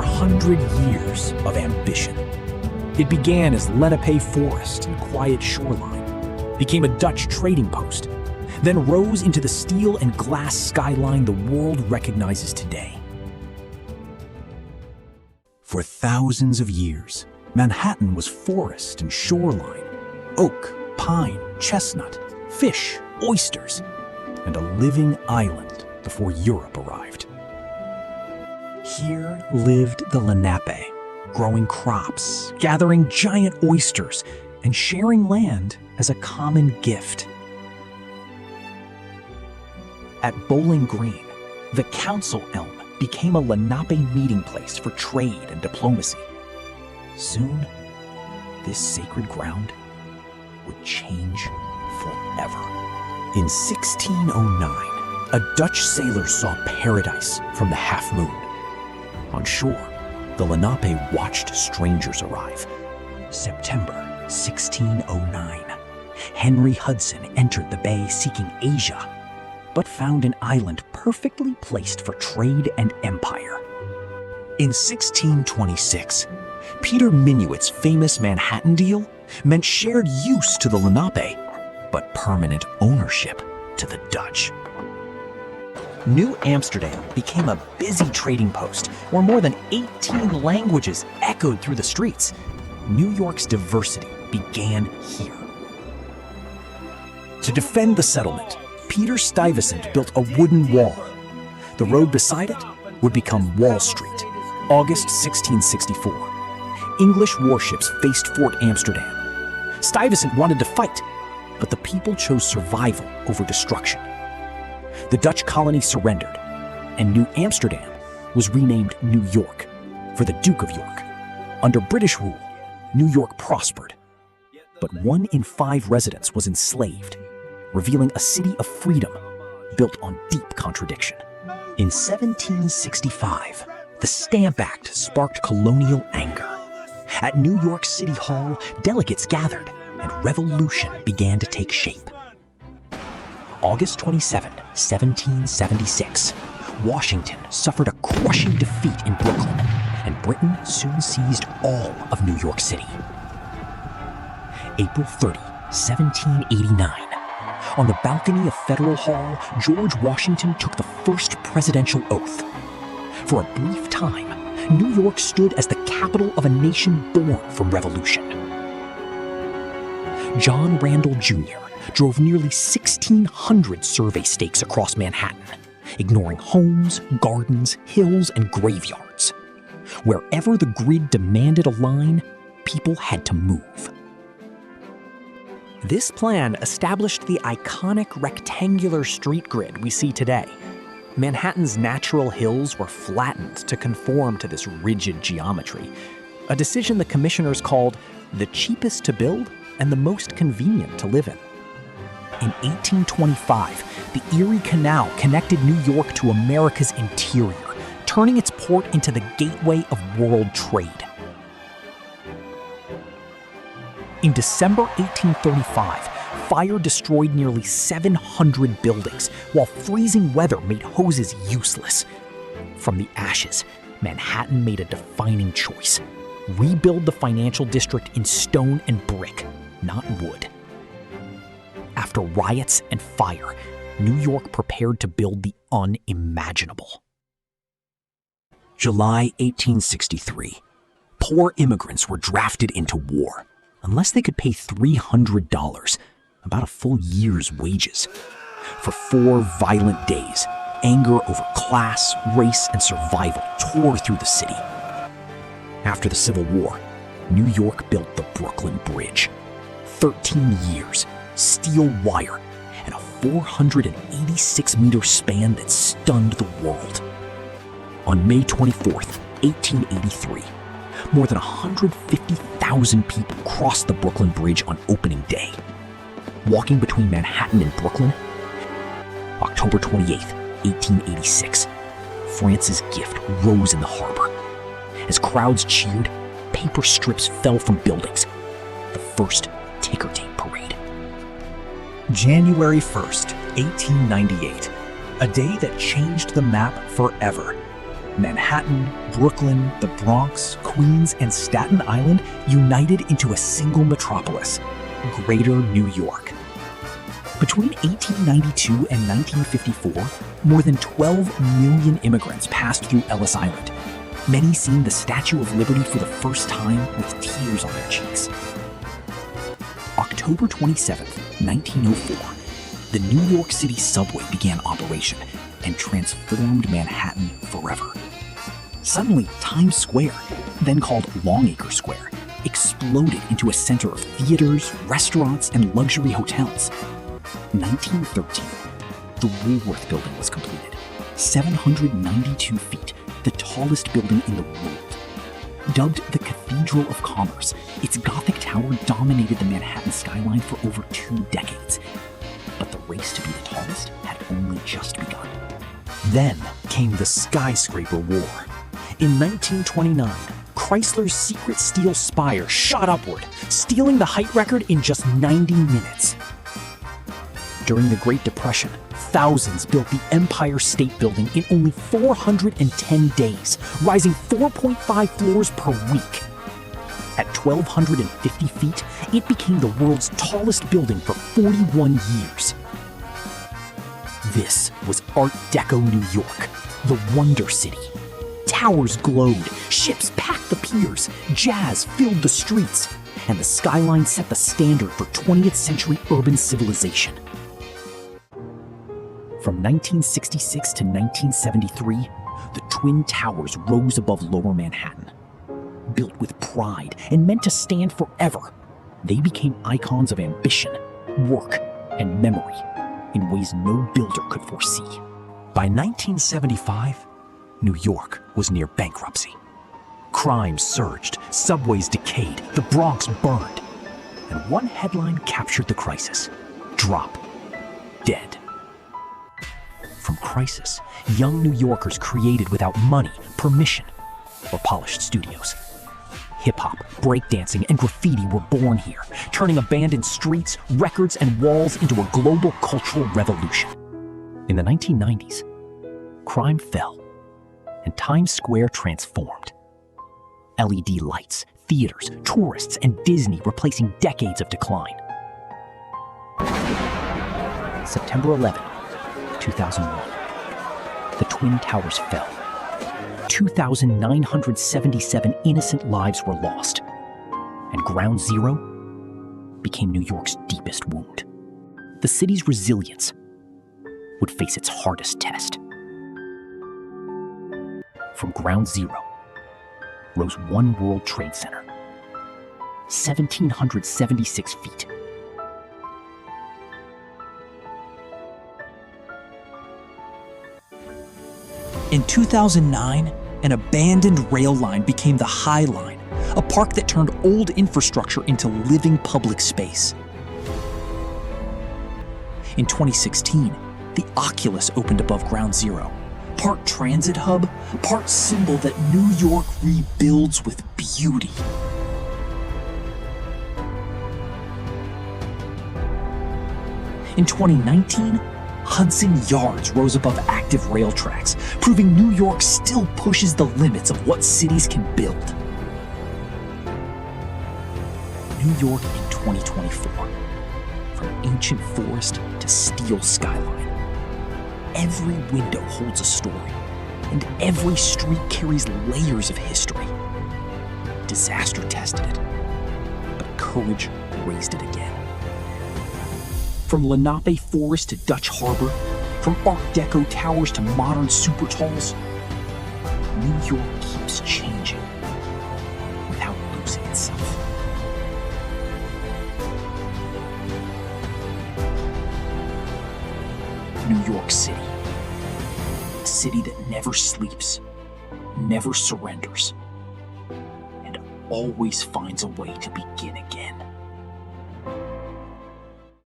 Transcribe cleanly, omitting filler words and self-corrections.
400 years of ambition. It began as Lenape forest and quiet shoreline, became a Dutch trading post, then rose into the steel and glass skyline the world recognizes today. For thousands of years, Manhattan was forest and shoreline, oak, pine, chestnut, fish, oysters, and a living island before Europe arrived. Here lived the Lenape, growing crops, gathering giant oysters, and sharing land as a common gift. At Bowling Green, the Council Elm became a Lenape meeting place for trade and diplomacy. Soon, this sacred ground would change forever. In 1609, a Dutch sailor saw paradise from the half moon. On shore, the Lenape watched strangers arrive. September 1609, Henry Hudson entered the bay seeking Asia, but found an island perfectly placed for trade and empire. In 1626, Peter Minuit's famous Manhattan deal meant shared use to the Lenape, but permanent ownership to the Dutch. New Amsterdam became a busy trading post where more than 18 languages echoed through the streets. New York's diversity began here. To defend the settlement, Peter Stuyvesant built a wooden wall. The road beside it would become Wall Street. August 1664. English warships faced Fort Amsterdam. Stuyvesant wanted to fight, but the people chose survival over destruction. The Dutch colony surrendered, and New Amsterdam was renamed New York for the Duke of York. Under British rule, New York prospered, but 1 in 5 residents was enslaved, revealing a city of freedom built on deep contradiction. In 1765, the Stamp Act sparked colonial anger. At New York City Hall, delegates gathered, and revolution began to take shape. August 27, 1776, Washington suffered a crushing defeat in Brooklyn, and Britain soon seized all of New York City. April 30, 1789. On the balcony of Federal Hall, George Washington took the first presidential oath. For a brief time, New York stood as the capital of a nation born from revolution. John Randall Jr. drove nearly 1,600 survey stakes across Manhattan, ignoring homes, gardens, hills, and graveyards. Wherever the grid demanded a line, people had to move. This plan established the iconic rectangular street grid we see today. Manhattan's natural hills were flattened to conform to this rigid geometry, a decision the commissioners called the cheapest to build and the most convenient to live in. In 1825, the Erie Canal connected New York to America's interior, turning its port into the gateway of world trade. In December 1835, fire destroyed nearly 700 buildings, while freezing weather made hoses useless. From the ashes, Manhattan made a defining choice: rebuild the financial district in stone and brick, not wood. After riots and fire, New York prepared to build the unimaginable. July 1863. Poor immigrants were drafted into war, unless they could pay $300, about a full year's wages. For 4 violent days, anger over class, race, and survival tore through the city. After the Civil War, New York built the Brooklyn Bridge. 13 years, steel wire, and a 486-meter span that stunned the world. On May 24th, 1883, more than 150,000 people crossed the Brooklyn Bridge on opening day. Walking between Manhattan and Brooklyn, October 28th, 1886, France's gift rose in the harbor. As crowds cheered, paper strips fell from buildings. The first ticker tape parade. January 1st, 1898, a day that changed the map forever. Manhattan, Brooklyn, the Bronx, Queens, and Staten Island united into a single metropolis, Greater New York. Between 1892 and 1954, more than 12 million immigrants passed through Ellis Island, many seeing the Statue of Liberty for the first time with tears on their cheeks. October 27, 1904, the New York City subway began operation and transformed Manhattan forever. Suddenly, Times Square, then called Longacre Square, exploded into a center of theaters, restaurants, and luxury hotels. 1913, the Woolworth Building was completed, 792 feet, the tallest building in the world. Dubbed the Cathedral of Commerce, its Gothic tower dominated the Manhattan skyline for over 2 decades. But the race to be the tallest had only just begun. Then came the skyscraper war. In 1929, Chrysler's secret steel spire shot upward, stealing the height record in just 90 minutes. During the Great Depression, thousands built the Empire State Building in only 410 days, rising 4.5 floors per week. At 1,250 feet, it became the world's tallest building for 41 years. This was Art Deco New York, the Wonder City. Towers glowed, ships packed the piers, jazz filled the streets, and the skyline set the standard for 20th century urban civilization. From 1966 to 1973, the Twin Towers rose above Lower Manhattan. Built with pride and meant to stand forever, they became icons of ambition, work, and memory in ways no builder could foresee. By 1975, New York was near bankruptcy. Crime surged, subways decayed, the Bronx burned, and one headline captured the crisis: drop dead. From crisis, young New Yorkers created without money, permission, or polished studios. Hip-hop, breakdancing, and graffiti were born here, turning abandoned streets, records, and walls into a global cultural revolution. In the 1990s, crime fell, and Times Square transformed. LED lights, theaters, tourists, and Disney replacing decades of decline. September 11, 2001. The Twin Towers fell. 2,977 innocent lives were lost, and Ground Zero became New York's deepest wound. The city's resilience would face its hardest test. From Ground Zero rose One World Trade Center, 1,776 feet. In 2009, an abandoned rail line became the High Line, a park that turned old infrastructure into living public space. In 2016, the Oculus opened above Ground Zero, part transit hub, part symbol that New York rebuilds with beauty. In 2019, Hudson Yards rose above active rail tracks, proving New York still pushes the limits of what cities can build. New York in 2024, from ancient forest to steel skyline. Every window holds a story, and every street carries layers of history. Disaster tested it, but courage raised it again. From Lenape Forest to Dutch Harbor, from Art Deco towers to modern super talls, New York keeps changing without losing itself. New York City, a city that never sleeps, never surrenders, and always finds a way to begin again.